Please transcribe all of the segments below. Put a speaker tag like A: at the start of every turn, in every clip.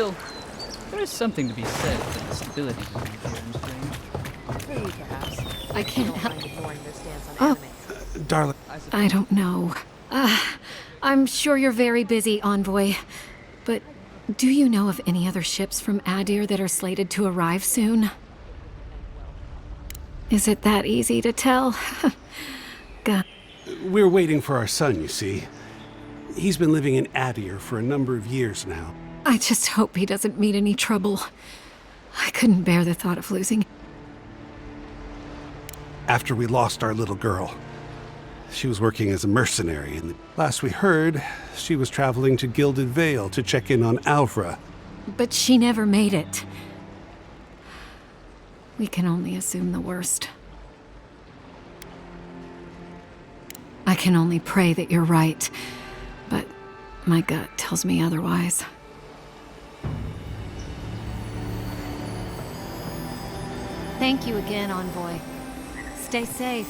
A: Still, there is something to be said for the stability of the here in strange.
B: Maybe, perhaps.
C: I can't
B: Don't
C: help.
B: mind ignoring their stance on
C: Oh.
B: anime.
D: Darling,
C: I don't know. I'm sure you're very busy, Envoy. But do you know of any other ships from Adir that are slated to arrive soon? Is it that easy to tell? God.
D: we're waiting for our son, you see. He's been living in Adir for a number of years now.
C: I just hope he doesn't meet any trouble. I couldn't bear the thought of losing.
D: After we lost our little girl, she was working as a mercenary, and last we heard, she was traveling to Gilded Vale to check in on Alvra.
C: But she never made it. We can only assume the worst. I can only pray that you're right, but my gut tells me otherwise. Thank you again, Envoy. Stay safe.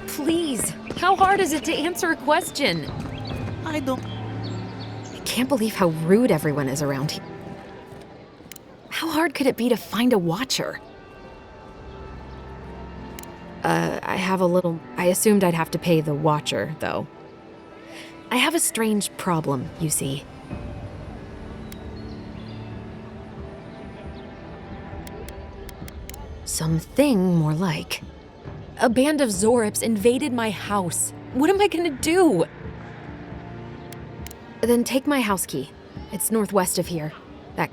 E: Please, how hard is it to answer a question?
B: I don't...
E: I can't believe how rude everyone is around here. How hard could it be to find a watcher? I assumed I'd have to pay the watcher, though. I have a strange problem, you see. Something more like. A band of Zorips invaded my house. What am I gonna do? Then take my house key. It's northwest of here. That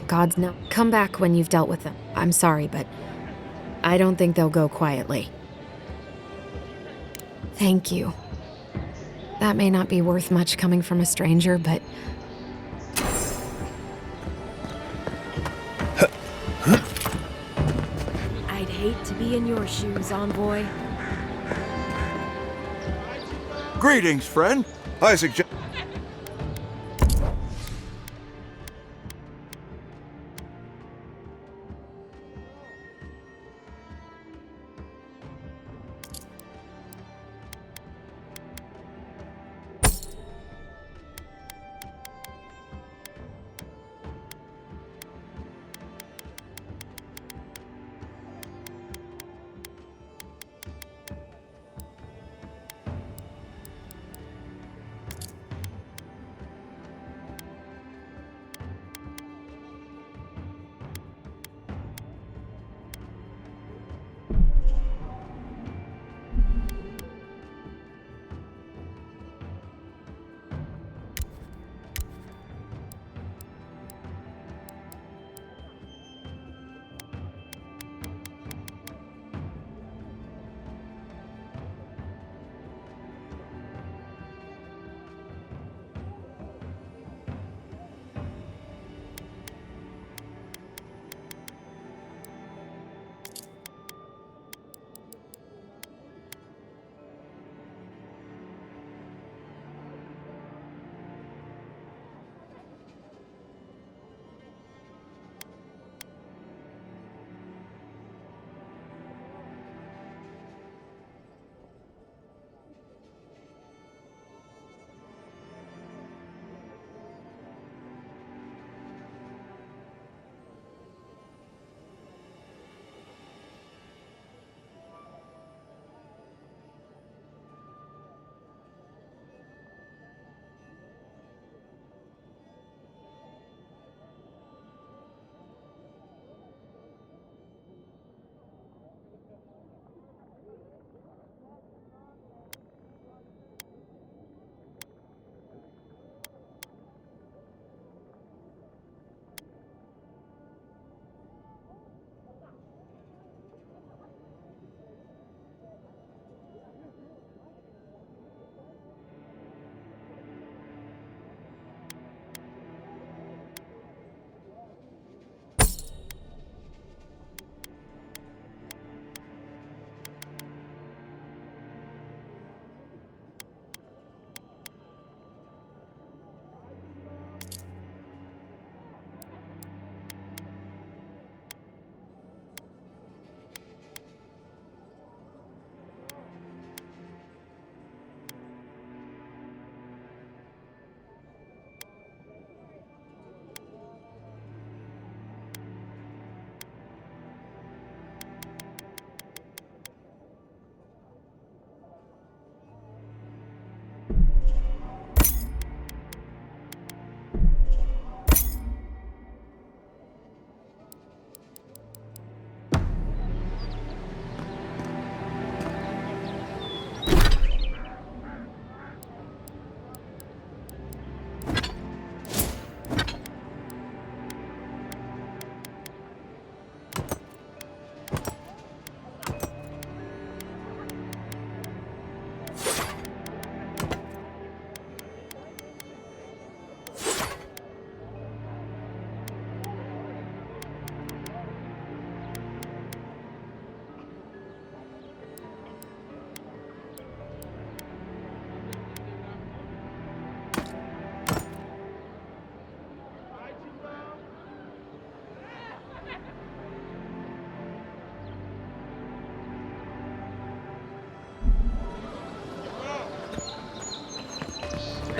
E: God's no. Come back when you've dealt with them. I'm sorry, but I don't think they'll go quietly. Thank you. That may not be worth much coming from a stranger, but... I'd hate to be in your shoes, Envoy.
F: Greetings, friend. I suggest...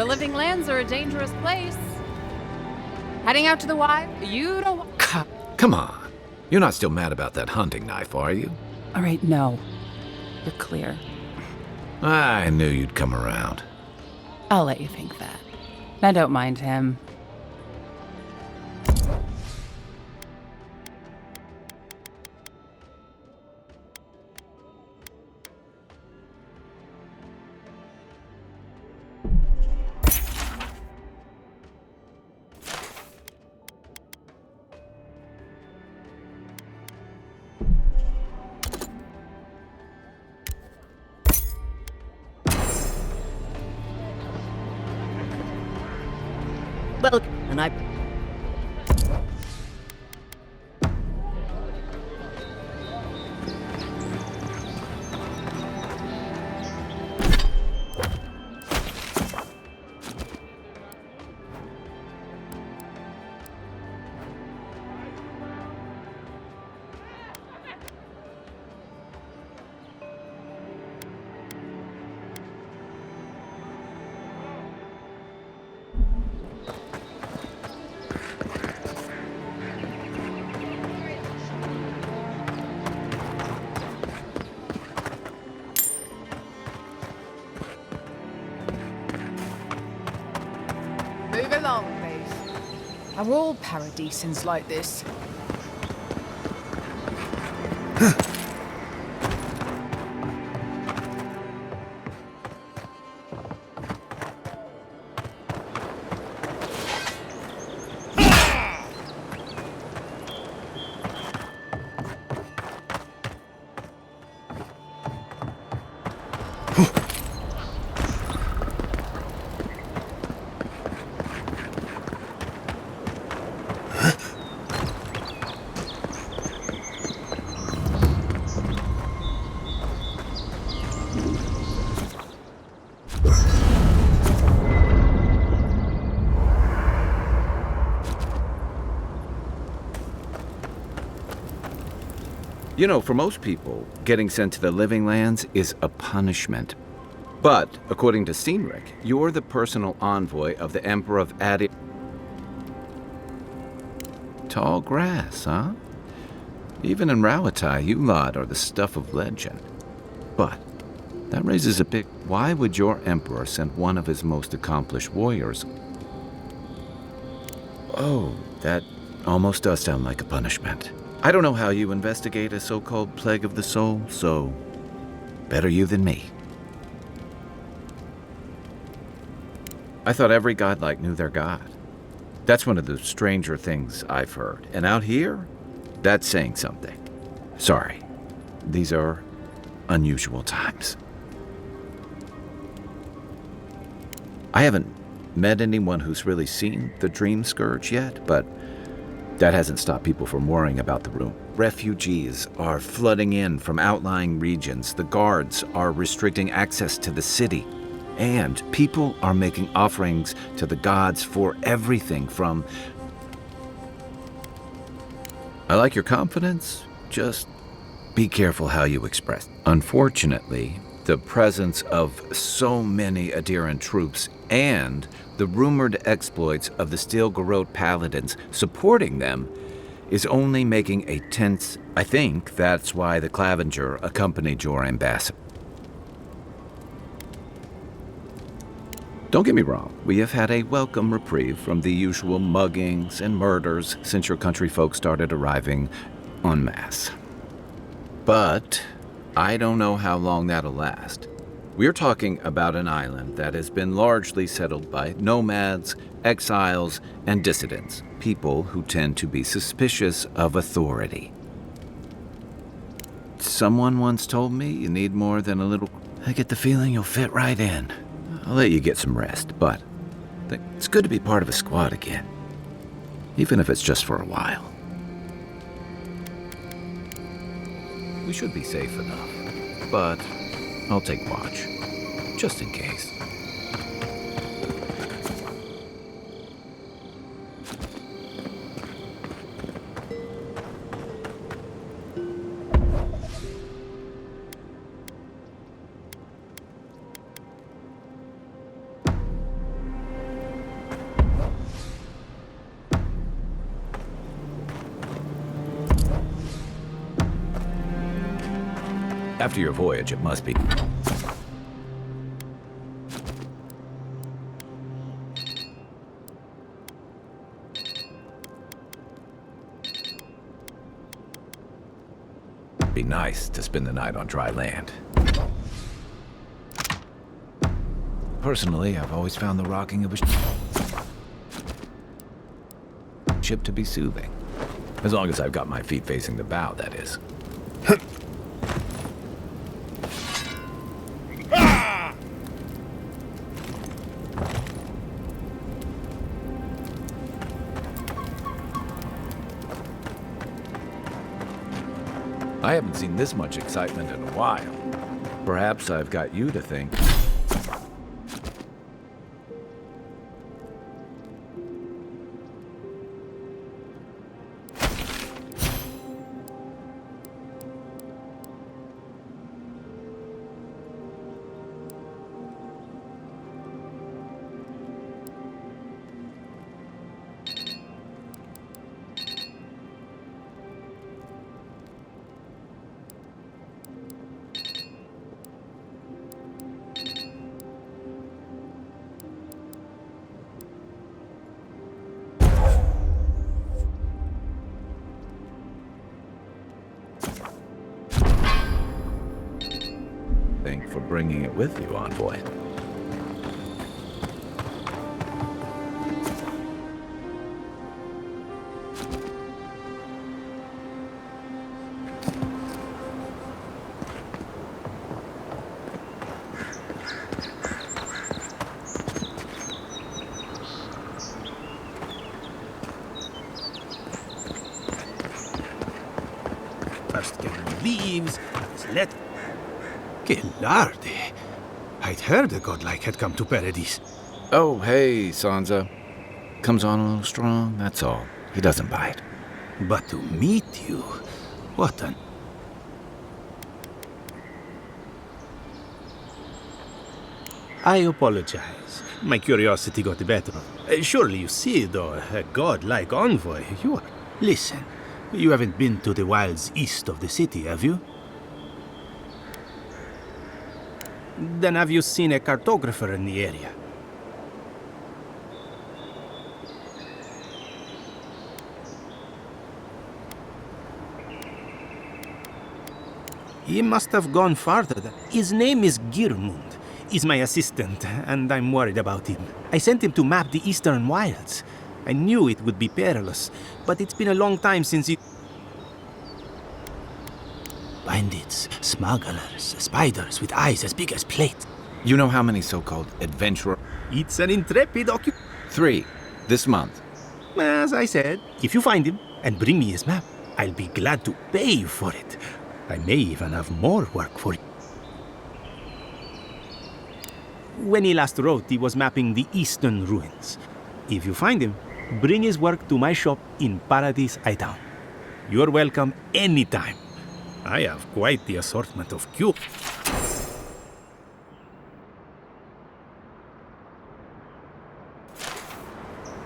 B: The living lands are a dangerous place. Heading out to the wild? You don't.
G: Come on. You're not still mad about that hunting knife, are you?
H: All right, no. You're clear.
G: I knew you'd come around.
H: I'll let you think that. I don't mind him.
B: Well, and I.
I: Move along, please. Are all paradisans like this?
J: You know, for most people, getting sent to the Living Lands is a punishment. But, according to Cynric, you're the personal envoy of the Emperor of Adir. Tall grass, huh? Even in Rawatai, you lot are the stuff of legend. But, that raises a big... Why would your Emperor send one of his most accomplished warriors? Oh, that almost does sound like a punishment. I don't know how you investigate a so-called plague of the soul, so better you than me. I thought every godlike knew their god. That's one of the stranger things I've heard. And out here, that's saying something. Sorry, these are unusual times. I haven't met anyone who's really seen the Dream Scourge yet, but that hasn't stopped people from worrying about the room. Refugees are flooding in from outlying regions. The guards are restricting access to the city. And people are making offerings to the gods for everything from... I like your confidence. Just be careful how you express. Unfortunately, the presence of so many Adiran troops and the rumored exploits of the Steel Garrote paladins supporting them is only making a tense... I think that's why the Clavenger accompanied your ambassador. Don't get me wrong, we have had a welcome reprieve from the usual muggings and murders since your country folk started arriving en masse. But I don't know how long that'll last. We're talking about an island that has been largely settled by nomads, exiles, and dissidents, people who tend to be suspicious of authority. Someone once told me you need more than a little... I get the feeling you'll fit right in. I'll let you get some rest, but it's good to be part of a squad again, even if it's just for a while. We should be safe enough, but I'll take watch, just in case.
G: After your voyage, it must be. Be nice to spend the night on dry land. Personally, I've always found the rocking of a ship to be soothing. As long as I've got my feet facing the bow, that is. I haven't seen this much excitement in a while. Perhaps I've got you to thank. For bringing it with you, Envoy.
K: First gathering leaves, let. Que larde! I'd heard the godlike had come to Paradise.
J: Oh, hey, Sansa. Comes on a little strong, that's all. He doesn't bite.
K: But to meet you, what an... I apologize. My curiosity got the better. Surely you see, though, a godlike envoy. You are... Listen, you haven't been to the wilds east of the city, have you? Then have you seen a cartographer in the area? He must have gone farther. His name is Girmund. He's my assistant, and I'm worried about him. I sent him to map the eastern wilds. I knew it would be perilous, but it's been a long time since he... Bandits, smugglers, spiders with eyes as big as plates.
J: You know how many so-called adventurers?
K: It's an intrepid
J: 3, this month.
K: As I said, if you find him and bring me his map, I'll be glad to pay you for it. I may even have more work for you. When he last wrote, he was mapping the eastern ruins. If you find him, bring his work to my shop in Paradise Town. You're welcome anytime. I have quite the assortment of cute.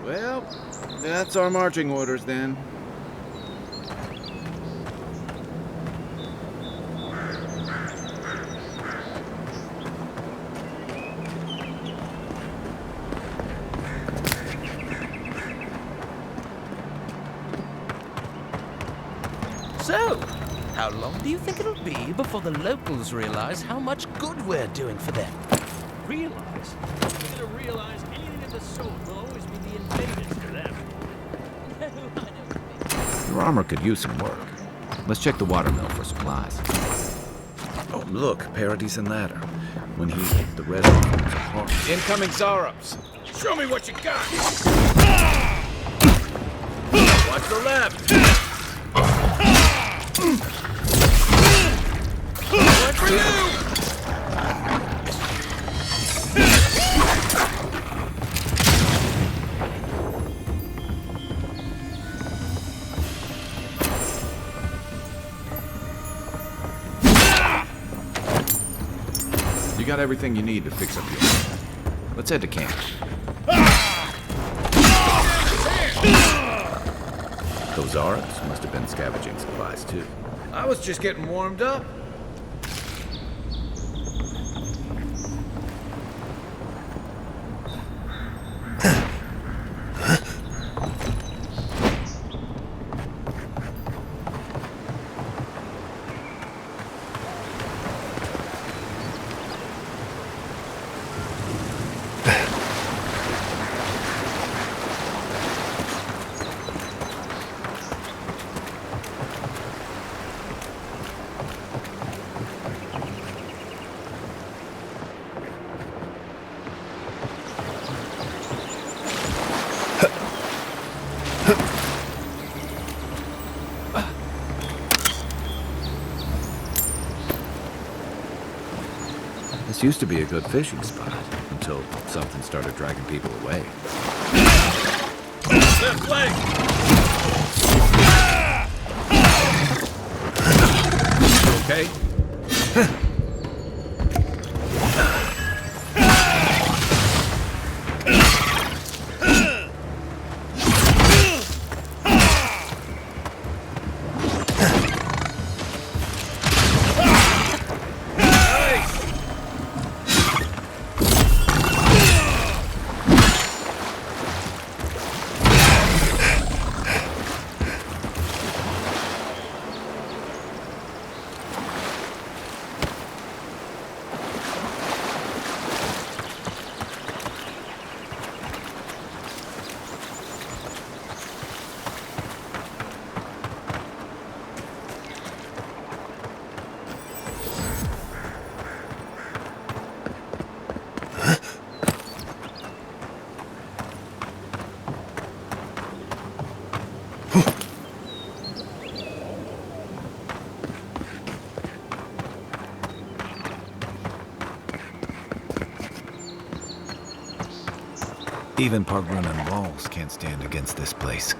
J: Well, that's our marching orders then.
L: So, how long do you think it'll be before the locals realize how much good we're doing for them?
M: Realize? They're gonna realize anything of the sort will always be the invaders to them.
G: Your armor could use some work. Let's check the watermill for supplies.
J: Oh, look, Paradise and Ladder. When he hit the reservoir, it was a horror. Incoming Zarops!
M: Show me what you got!
J: Watch the left!
M: One for you!
G: You got everything you need to fix up your... Let's head to camp. Those Arabs must have been scavenging supplies too.
J: I was just getting warmed up.
G: used to be a good fishing spot until something started dragging people away.
M: Left leg!
G: Okay? Even Pargrunan walls can't stand against this place.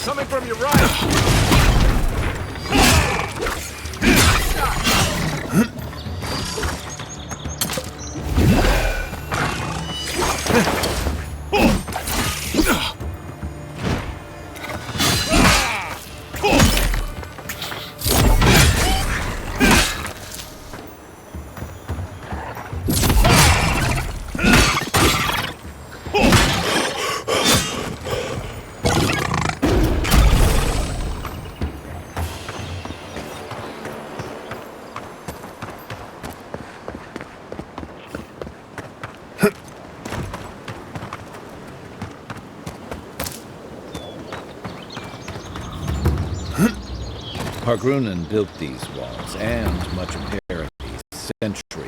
M: Coming from your right!
G: Pargrunan built these walls and much of Paradis centuries